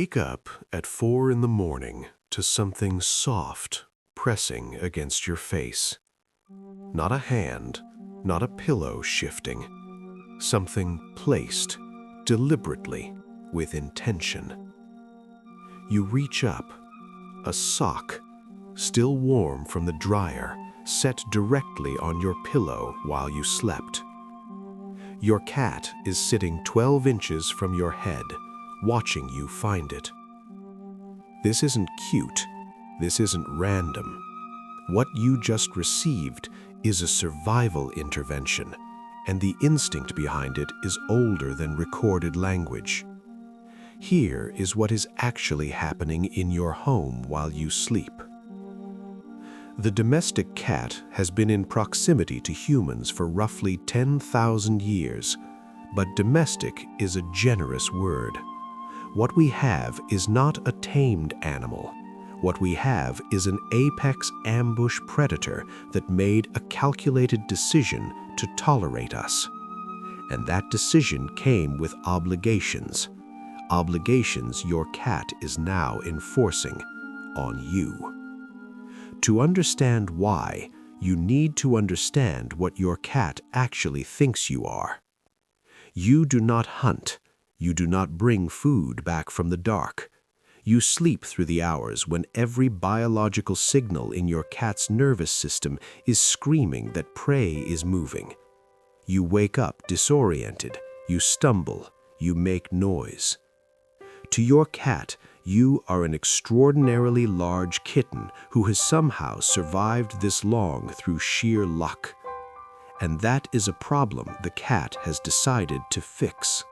wake up at 4 in the morning to something soft pressing against your face. Not a hand, not a pillow shifting. Something placed deliberately with intention. You reach up, a sock, still warm from the dryer, set directly on your pillow while you slept. Your cat is sitting 12 inches from your head, watching you find it. This isn't cute. This isn't random. What you just received is a survival intervention, and the instinct behind it is older than recorded language. Here is what is actually happening in your home while you sleep. The domestic cat has been in proximity to humans for roughly 10,000 years, but domestic is a generous word. What we have is not a tamed animal. What we have is an apex ambush predator that made a calculated decision to tolerate us. And that decision came with obligations. Obligations your cat is now enforcing on you. To understand why, you need to understand what your cat actually thinks you are. You do not hunt. You do not bring food back from the dark. You sleep through the hours when every biological signal in your cat's nervous system is screaming that prey is moving. You wake up disoriented. You stumble. You make noise. To your cat, you are an extraordinarily large kitten who has somehow survived this long through sheer luck. And that is a problem the cat has decided to fix.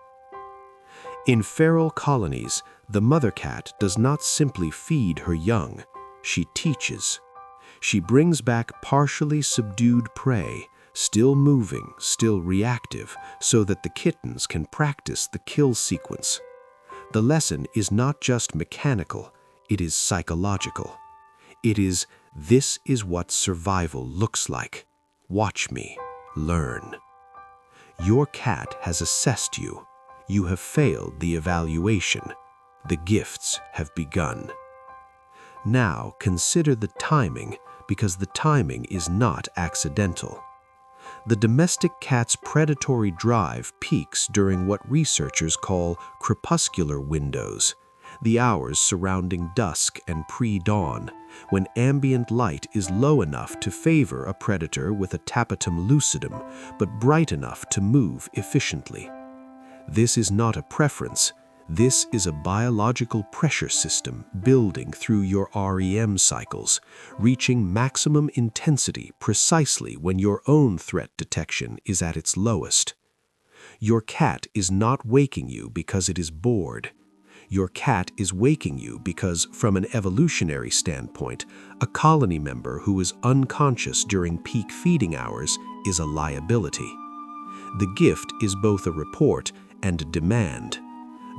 In feral colonies, the mother cat does not simply feed her young, she teaches. She brings back partially subdued prey, still moving, still reactive, so that the kittens can practice the kill sequence. The lesson is not just mechanical, it is psychological. It is, this is what survival looks like. Watch me, learn. Your cat has assessed you. You have failed the evaluation. The gifts have begun. Now consider the timing, because the timing is not accidental. The domestic cat's predatory drive peaks during what researchers call crepuscular windows, the hours surrounding dusk and pre-dawn, when ambient light is low enough to favor a predator with a tapetum lucidum, but bright enough to move efficiently. This is not a preference. This is a biological pressure system building through your REM cycles, reaching maximum intensity precisely when your own threat detection is at its lowest. Your cat is not waking you because it is bored. Your cat is waking you because, from an evolutionary standpoint, a colony member who is unconscious during peak feeding hours is a liability. The gift is both a report and a demand.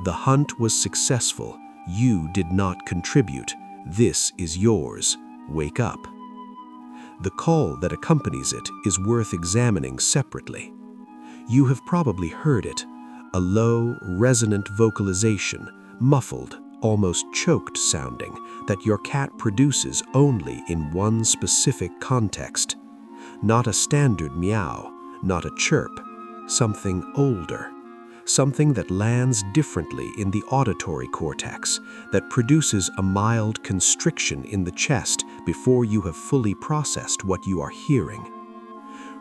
The hunt was successful. You did not contribute. This is yours. Wake up. The call that accompanies it is worth examining separately. You have probably heard it, a low, resonant vocalization, muffled, almost choked sounding, that your cat produces only in one specific context. Not a standard meow, not a chirp, something older. Something that lands differently in the auditory cortex, that produces a mild constriction in the chest before you have fully processed what you are hearing.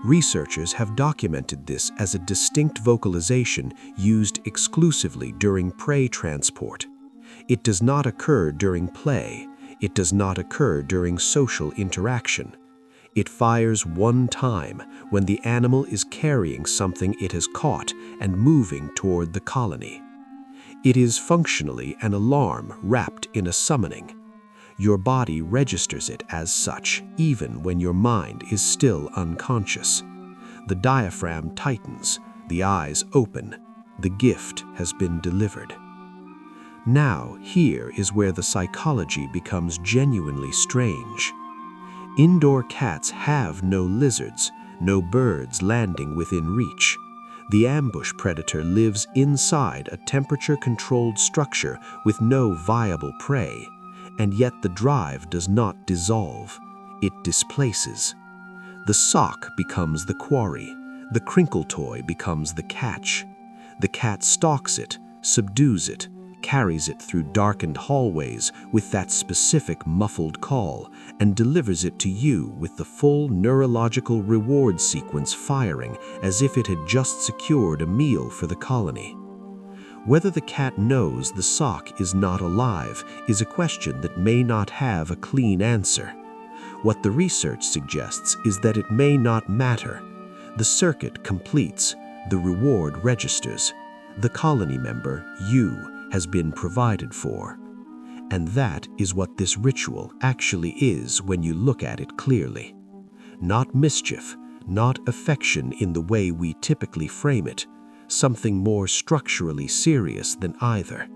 Researchers have documented this as a distinct vocalization used exclusively during prey transport. It does not occur during play. It does not occur during social interaction. It fires one time when the animal is carrying something it has caught and moving toward the colony. It is functionally an alarm wrapped in a summoning. Your body registers it as such, even when your mind is still unconscious. The diaphragm tightens, the eyes open. The gift has been delivered. Now, here is where the psychology becomes genuinely strange. Indoor cats have no lizards, no birds landing within reach. The ambush predator lives inside a temperature-controlled structure with no viable prey, and yet the drive does not dissolve. It displaces. The sock becomes the quarry. The crinkle toy becomes the catch. The cat stalks it, subdues it, carries it through darkened hallways with that specific muffled call, and delivers it to you with the full neurological reward sequence firing as if it had just secured a meal for the colony. Whether the cat knows the sock is not alive is a question that may not have a clean answer. What the research suggests is that it may not matter. The circuit completes, the reward registers, the colony member, you, has been provided for. And that is what this ritual actually is when you look at it clearly. Not mischief, not affection in the way we typically frame it, something more structurally serious than either.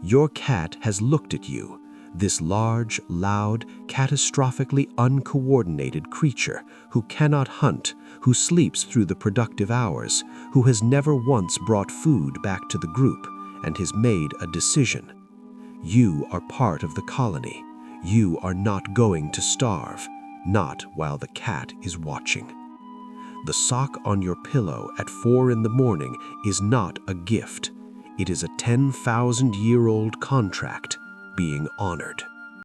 Your cat has looked at you, this large, loud, catastrophically uncoordinated creature who cannot hunt, who sleeps through the productive hours, who has never once brought food back to the group, and has made a decision. You are part of the colony. You are not going to starve, not while the cat is watching. The sock on your pillow at 4 in the morning is not a gift. It is a 10,000-year-old contract being honored.